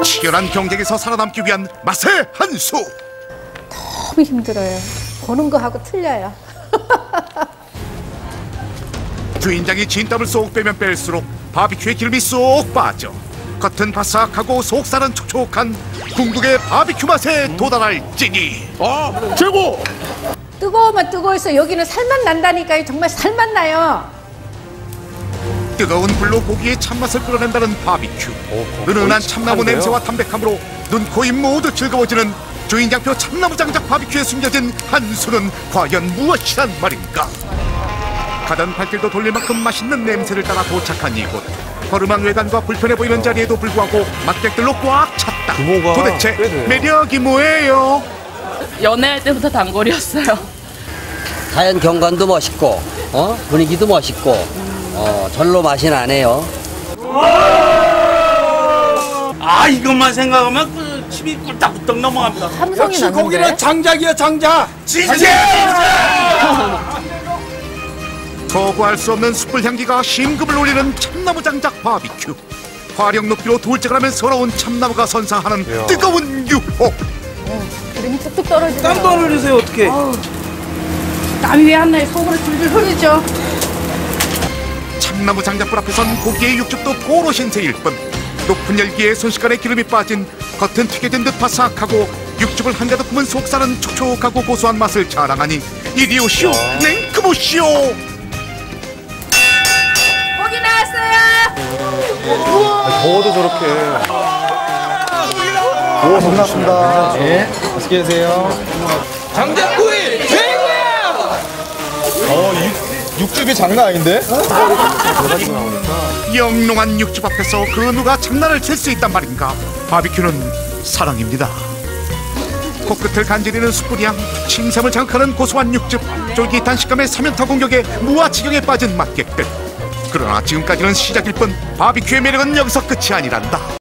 치열한 경쟁에서 살아남기 위한 맛의 한 수. 너무 힘들어요. 보는 거하고 틀려요. 주인장이 진땀을 쏙 빼면 뺄수록 바비큐의 기름이 쏙 빠져 겉은 바삭하고 속살은 촉촉한 궁극의 바비큐 맛에 도달할지니. 최고! 뜨거우면 뜨거워서 여기는 살맛 난다니까요. 정말 살맛 나요. 뜨거운 불로 고기의 참맛을 끌어낸다는 바비큐. 은은한 참나무 냄새와 담백함으로 눈, 코, 입 모두 즐거워지는 주인장표 참나무 장작 바비큐에 숨겨진 한 수는 과연 무엇이란 말인가. 가던 발길도 돌릴 만큼 맛있는 냄새를 따라 도착한 이곳. 허름한 외관과 불편해 보이는 자리에도 불구하고 맛객들로 꽉 찼다. 도대체 매력이 뭐예요? 연애할 때부터 단골이었어요. 자연 경관도 멋있고 분위기도 멋있고 절로 맛이 나네요. 이것만 생각하면 그 침이 꿀딱꿀딱 넘어갑니다. 함성이 역시 났는데? 고기는 장작이야, 장작. 진짜. 거부할 수 없는 숯불 향기가 심금을 울리는 참나무 장작 바비큐. 화력 높이로 돌짝을 하면 서러운 참나무가 선사하는 뜨거운 유혹. 기름이 뚝뚝 떨어지네요. 땀도 안 흘리세요, 어떻게? 땀이 왜 안 나요? 속으로 줄줄 흐르죠. 참나무 장작불 앞에선 고기의 육즙도 포로 신세일 뿐 높은 열기에 순식간에 기름이 빠진 겉은 튀겨진 듯 바삭하고 육즙을 한가득 품은 속살은 촉촉하고 고소한 맛을 자랑하니 이리 오시오 냉큼 오시오. 고기 나왔어요. 더워도 저렇게. 오, 반갑습니다. 예. 맛있게 드세요. 장작구이 최고야! 육즙이 장난 아닌데? 영롱한 육즙 앞에서 그 누가 장난을 칠 수 있단 말인가. 바비큐는 사랑입니다. 코끝을 간지리는 숯불향, 침샘을 자극하는 고소한 육즙, 쫄깃한 식감의 사면타 공격에 무아지경에 빠진 맛객들. 그러나 지금까지는 시작일 뿐 바비큐의 매력은 여기서 끝이 아니란다.